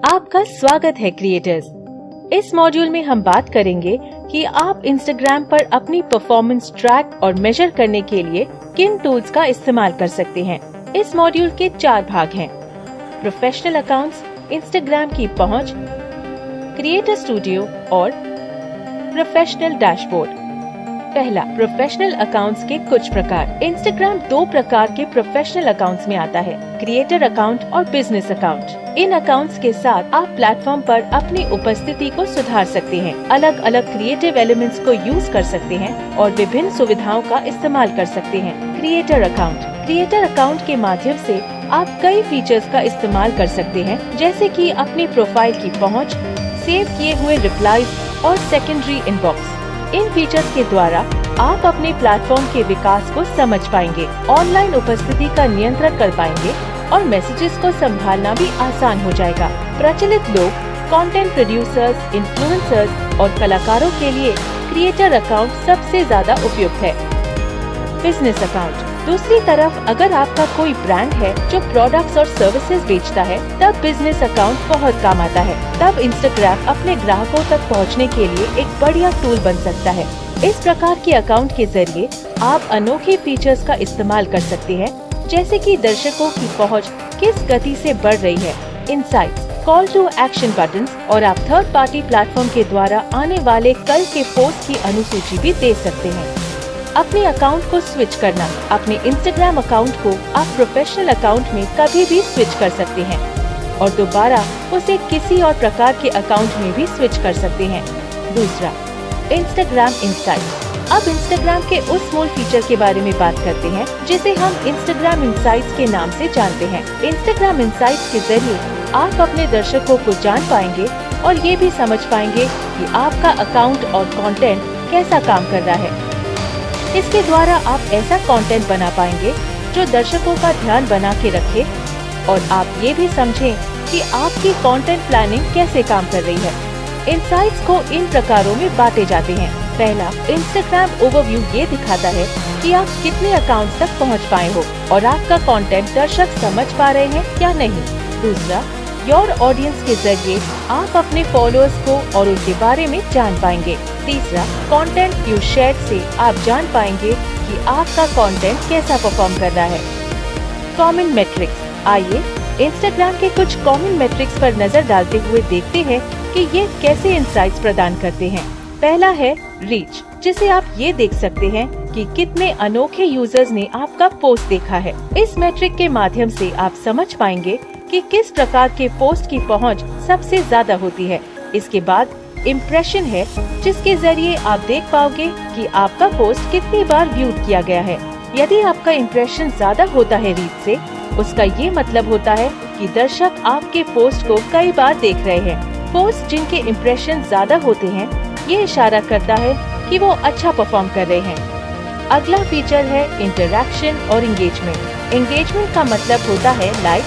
आपका स्वागत है क्रिएटर्स। इस मॉड्यूल में हम बात करेंगे कि आप इंस्टाग्राम पर अपनी परफॉर्मेंस ट्रैक और मेजर करने के लिए किन टूल्स का इस्तेमाल कर सकते हैं। इस मॉड्यूल के 4 भाग हैं: प्रोफेशनल अकाउंट्स, इंस्टाग्राम की पहुंच, क्रिएटर स्टूडियो और प्रोफेशनल डैशबोर्ड। पहला, प्रोफेशनल अकाउंट्स के कुछ प्रकार। इंस्टाग्राम 2 प्रकार के प्रोफेशनल अकाउंट्स में आता है: क्रिएटर अकाउंट और बिजनेस अकाउंट। इन अकाउंट्स के साथ आप प्लेटफॉर्म पर अपनी उपस्थिति को सुधार सकते हैं, अलग अलग क्रिएटिव एलिमेंट्स को यूज कर सकते हैं और विभिन्न सुविधाओं का इस्तेमाल कर सकते हैं। क्रिएटर अकाउंट के माध्यम से आप कई फीचर्स का इस्तेमाल कर सकते हैं, जैसे कि अपनी प्रोफाइल की पहुंच, सेव किए हुए रिप्लाईज और सेकेंडरी इनबॉक्स। इन फीचर्स के द्वारा आप अपने प्लेटफॉर्म के विकास को समझ पाएंगे, ऑनलाइन उपस्थिति का नियंत्रण कर पाएंगे और मैसेजेस को संभालना भी आसान हो जाएगा। प्रचलित लोग, कंटेंट प्रोड्यूसर्स, इन्फ्लुएंसर्स और कलाकारों के लिए क्रिएटर अकाउंट सबसे ज्यादा उपयुक्त है। Business account. दूसरी तरफ अगर आपका कोई ब्रांड है जो प्रोडक्ट्स और सर्विसेज बेचता है, तब बिजनेस अकाउंट बहुत काम आता है। तब इंस्टाग्राम अपने ग्राहकों तक पहुंचने के लिए एक बढ़िया टूल बन सकता है। इस प्रकार के अकाउंट के जरिए आप अनोखे फीचर्स का इस्तेमाल कर सकते हैं, जैसे कि दर्शकों की पहुंच किस गति से बढ़ रही है, insights, call to action buttons, और आप थर्ड पार्टी प्लेटफॉर्म के द्वारा आने वाले कल के पोस्ट की अनुसूची भी दे सकते हैं। अपने अकाउंट को स्विच करना। अपने इंस्टाग्राम अकाउंट को आप प्रोफेशनल अकाउंट में कभी भी स्विच कर सकते हैं और दोबारा उसे किसी और प्रकार के अकाउंट में भी स्विच कर सकते हैं। दूसरा, इंस्टाग्राम इनसाइट्स। अब इंस्टाग्राम के उस मूल फीचर के बारे में बात करते हैं जिसे हम इंस्टाग्राम इनसाइट्स के नाम से जानते हैं। इंस्टाग्राम इनसाइट्स के जरिए आप अपने दर्शकों को जान पाएंगे और ये भी समझ पाएंगे कि आपका अकाउंट और कंटेंट कैसा काम कर रहा है। इसके द्वारा आप ऐसा कंटेंट बना पाएंगे जो दर्शकों का ध्यान बना के रखे और आप ये भी समझें कि आपकी कंटेंट प्लानिंग कैसे काम कर रही है। इनसाइट्स को इन प्रकारों में बांटे जाते हैं। पहला, इंस्टाग्राम ओवरव्यू ये दिखाता है कि आप कितने अकाउंट्स तक पहुंच पाए हो और आपका कंटेंट दर्शक समझ पा रहे हैं या नहीं। दूसरा, योर ऑडियंस के जरिए आप अपने फॉलोअर्स को और उनके बारे में जान पाएंगे। तीसरा, कंटेंट यू शेयर से आप जान पाएंगे कि आपका कंटेंट कैसा परफॉर्म कर रहा है। Common matrix. आइए इंस्टाग्राम के कुछ कॉमन मेट्रिक्स पर नजर डालते हुए देखते हैं कि ये कैसे इंसाइट्स प्रदान करते हैं। पहला है रीच, जिसे आप ये देख सकते हैं कि कितने अनोखे यूजर्स ने आपका पोस्ट देखा है। इस मैट्रिक के माध्यम से आप समझ पाएंगे कि किस प्रकार के पोस्ट की पहुंच सबसे ज्यादा होती है। इसके बाद इम्प्रेशन है, जिसके जरिए आप देख पाओगे कि आपका पोस्ट कितनी बार व्यूड किया गया है। यदि आपका इम्प्रेशन ज्यादा होता है रीच से, उसका ये मतलब होता है कि दर्शक आपके पोस्ट को कई बार देख रहे हैं। पोस्ट जिनके इम्प्रेशन ज्यादा होते हैं, ये इशारा करता है कि वो अच्छा परफॉर्म कर रहे हैं। अगला फीचर है इंटरैक्शन और एंगेजमेंट। एंगेजमेंट का मतलब होता है लाइक,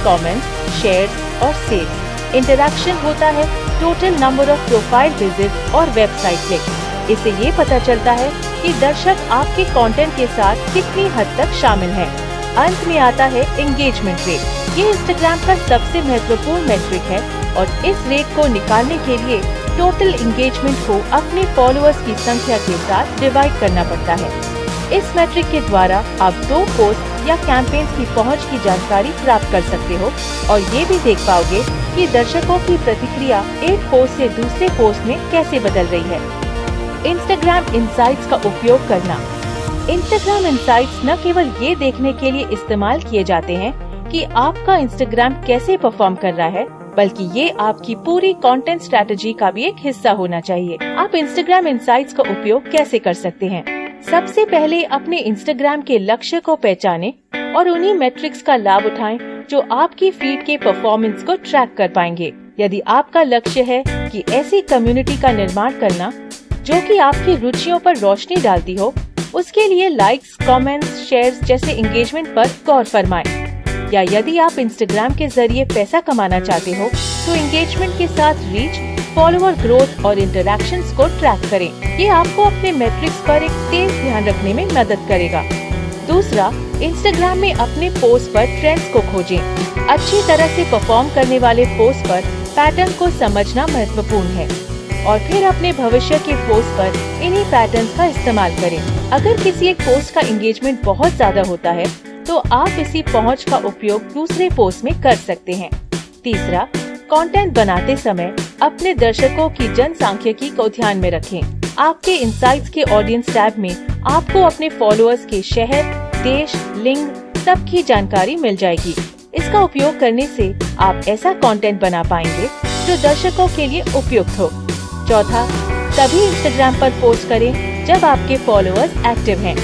कमेंट, शेयर और सेव। इंटरैक्शन होता है total number of profile visit और वेबसाइट क्लिक। इससे ये पता चलता है कि दर्शक आपके कंटेंट के साथ कितनी हद तक शामिल हैं। अंत में आता है एंगेजमेंट रेट। ये इंस्टाग्राम का सबसे महत्वपूर्ण मैट्रिक है और इस रेट को निकालने के लिए टोटल एंगेजमेंट को अपने फॉलोअर्स की संख्या के साथ डिवाइड करना पड़ता है। इस मैट्रिक के द्वारा आप 2 पोस्ट या कैंपेन्स की पहुंच की जानकारी प्राप्त कर सकते हो और ये भी देख पाओगे कि दर्शकों की प्रतिक्रिया एक पोस्ट से दूसरे पोस्ट में कैसे बदल रही है। इंस्टाग्राम इनसाइट्स का उपयोग करना। इंस्टाग्राम इनसाइट्स न केवल ये देखने के लिए इस्तेमाल किए जाते हैं कि आपका इंस्टाग्राम कैसे परफॉर्म कर रहा है, बल्कि ये आपकी पूरी कंटेंट स्ट्रेटजी का भी एक हिस्सा होना चाहिए। आप इंस्टाग्राम इनसाइट्स का उपयोग कैसे कर सकते हैं? सबसे पहले अपने इंस्टाग्राम के लक्ष्य को पहचाने और उन्हीं मैट्रिक्स का लाभ उठाएं जो आपकी फीड के परफॉर्मेंस को ट्रैक कर पाएंगे। यदि आपका लक्ष्य है कि ऐसी कम्युनिटी का निर्माण करना जो कि आपकी रुचियों पर रोशनी डालती हो, उसके लिए लाइक्स, कमेंट्स, शेयर्स जैसे एंगेजमेंट पर गौर फरमाएं। या यदि आप इंस्टाग्राम के जरिए पैसा कमाना चाहते हो, तो एंगेजमेंट के साथ रीच, फॉलोअर ग्रोथ और इंटरैक्शंस को ट्रैक करें। ये आपको अपने मैट्रिक्स पर एक तेज ध्यान रखने में मदद करेगा। दूसरा, इंस्टाग्राम में अपने पोस्ट पर ट्रेंड्स को खोजें। अच्छी तरह से परफॉर्म करने वाले पोस्ट पर पैटर्न को समझना महत्वपूर्ण है और फिर अपने भविष्य के पोस्ट पर इन्हीं पैटर्न्स का इस्तेमाल करें। अगर किसी एक पोस्ट का एंगेजमेंट बहुत ज्यादा होता है तो आप इसी पहुंच का उपयोग दूसरे पोस्ट में कर सकते हैं। तीसरा, कंटेंट बनाते समय अपने दर्शकों की जनसांख्यिकी को ध्यान में रखें। आपके इनसाइट्स के ऑडियंस टैब में आपको अपने फॉलोअर्स के शहर, देश, लिंग सबकी जानकारी मिल जाएगी। इसका उपयोग करने से आप ऐसा कंटेंट बना पाएंगे जो दर्शकों के लिए उपयुक्त हो। चौथा, तभी इंस्टाग्राम पर पोस्ट करें जब आपके फॉलोअर्स एक्टिव हैं।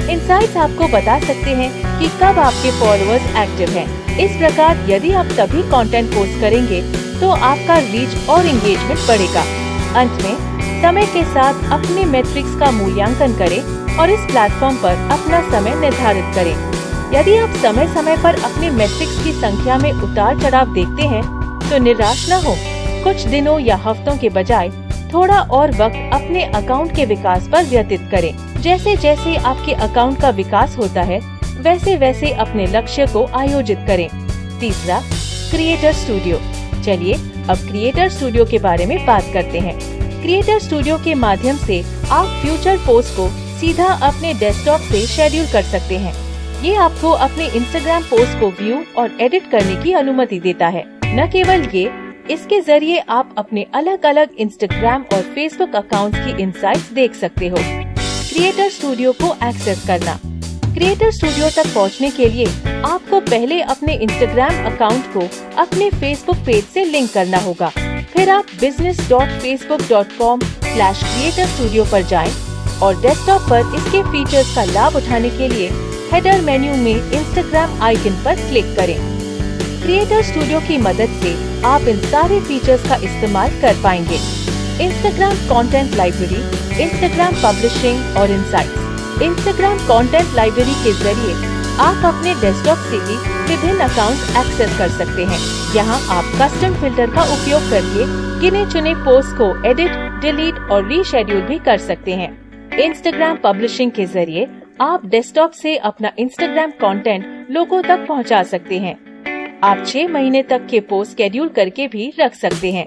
इनसाइट्स आपको बता सकते हैं कि कब आपके फॉलोअर्स एक्टिव हैं। इस प्रकार यदि आप तभी कंटेंट पोस्ट करेंगे तो आपका रीच और एंगेजमेंट बढ़ेगा। अंत में, समय के साथ अपने मैट्रिक्स का मूल्यांकन करें और इस प्लेटफॉर्म पर अपना समय निर्धारित करें। यदि आप समय समय पर अपने मैट्रिक्स की संख्या में उतार चढ़ाव देखते हैं तो निराश न हो। कुछ दिनों या हफ्तों के बजाय थोड़ा और वक्त अपने अकाउंट के विकास पर व्यतीत करें। जैसे जैसे आपके अकाउंट का विकास होता है वैसे वैसे अपने लक्ष्य को आयोजित करें। तीसरा, क्रिएटर स्टूडियो। चलिए अब क्रिएटर स्टूडियो के बारे में बात करते हैं। क्रिएटर स्टूडियो के माध्यम से आप फ्यूचर पोस्ट को सीधा अपने डेस्कटॉप से शेड्यूल कर सकते हैं। ये आपको अपने इंस्टाग्राम पोस्ट को व्यू और एडिट करने की अनुमति देता है। न केवल ये, इसके जरिए आप अपने अलग अलग इंस्टाग्राम और फेसबुक अकाउंट्स की इनसाइट्स देख सकते हो। क्रिएटर स्टूडियो को एक्सेस करना। क्रिएटर स्टूडियो तक पहुंचने के लिए आपको पहले अपने इंस्टाग्राम अकाउंट को अपने फेसबुक पेज से लिंक करना होगा। फिर आप business.facebook.com/creatorstudio पर जाएं और डेस्कटॉप पर इसके फीचर्स का लाभ उठाने के लिए हेडर मेन्यू में इंस्टाग्राम आइकन पर क्लिक करें। क्रिएटर स्टूडियो की मदद से आप इन सारे फीचर्स का इस्तेमाल कर पाएंगे। Instagram content library, Instagram publishing और इनसाइट्स। इंस्टाग्राम कंटेंट लाइब्रेरी के जरिए आप अपने डेस्कटॉप से ही विभिन्न अकाउंट एक्सेस कर सकते हैं। यहाँ आप कस्टम फिल्टर का उपयोग करके गिने चुने पोस्ट को एडिट, डिलीट और रीशेड्यूल भी कर सकते हैं। इंस्टाग्राम पब्लिशिंग के जरिए आप डेस्कटॉप से अपना इंस्टाग्राम कंटेंट लोगों तक पहुँचा सकते हैं। आप 6 महीने तक के पोस्ट शेड्यूल करके भी रख सकते हैं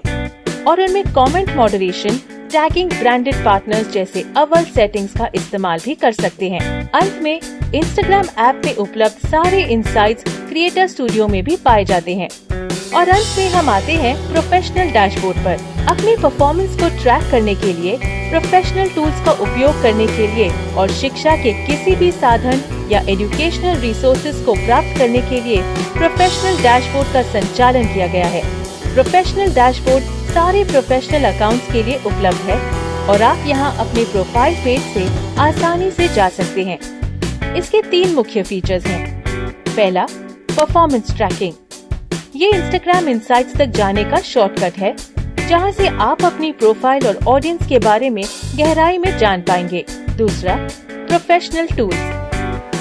और उनमें comment moderation, tagging, branded partners जैसे अव्वल सेटिंग्स का इस्तेमाल भी कर सकते हैं। अंत में, इंस्टाग्राम ऐप में उपलब्ध सारे इनसाइट्स क्रिएटर स्टूडियो में भी पाए जाते हैं। और अंत में हम आते हैं प्रोफेशनल डैशबोर्ड पर। अपनी परफॉर्मेंस को ट्रैक करने के लिए, प्रोफेशनल टूल्स का उपयोग करने के लिए और शिक्षा के किसी भी साधन या एजुकेशनल रिसोर्सेज को प्राप्त करने के लिए प्रोफेशनल डैशबोर्ड का संचालन किया गया है। प्रोफेशनल डैशबोर्ड सारे प्रोफेशनल अकाउंट्स के लिए उपलब्ध है और आप यहां अपने प्रोफाइल पेज से आसानी से जा सकते हैं। इसके 3 मुख्य फीचर्स हैं। पहला, परफॉर्मेंस ट्रैकिंग। ये इंस्टाग्राम इनसाइट्स तक जाने का शॉर्टकट है जहां से आप अपनी प्रोफाइल और ऑडियंस के बारे में गहराई में जान पाएंगे। दूसरा, प्रोफेशनल टूल्स।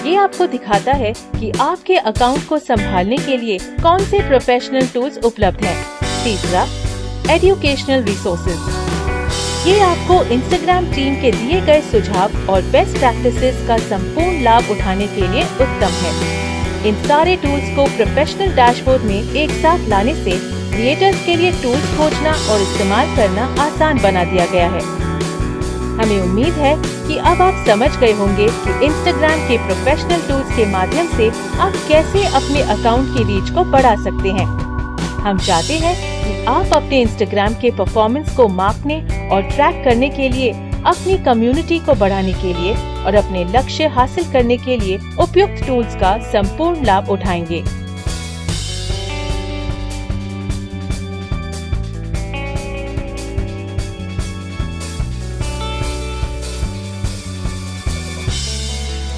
ये आपको दिखाता है कि आपके अकाउंट को संभालने के लिए कौन से प्रोफेशनल टूल्स उपलब्ध हैं। तीसरा, एजुकेशनल रिसोर्सेज। ये आपको इंस्टाग्राम टीम के दिए गए सुझाव और बेस्ट प्रैक्टिसेस का संपूर्ण लाभ उठाने के लिए उत्तम है। इन सारे टूल्स को प्रोफेशनल डैशबोर्ड में एक साथ लाने से क्रिएटर्स के लिए टूल्स खोजना और इस्तेमाल करना आसान बना दिया गया है। हमें उम्मीद है कि अब आप समझ गए होंगे कि इंस्टाग्राम के प्रोफेशनल टूल्स के माध्यम से आप कैसे अपने अकाउंट की रीच को बढ़ा सकते हैं। हम चाहते हैं कि आप अपने इंस्टाग्राम के परफॉर्मेंस को मापने और ट्रैक करने के लिए, अपनी कम्युनिटी को बढ़ाने के लिए और अपने लक्ष्य हासिल करने के लिए उपयुक्त टूल्स का संपूर्ण लाभ उठाएंगे।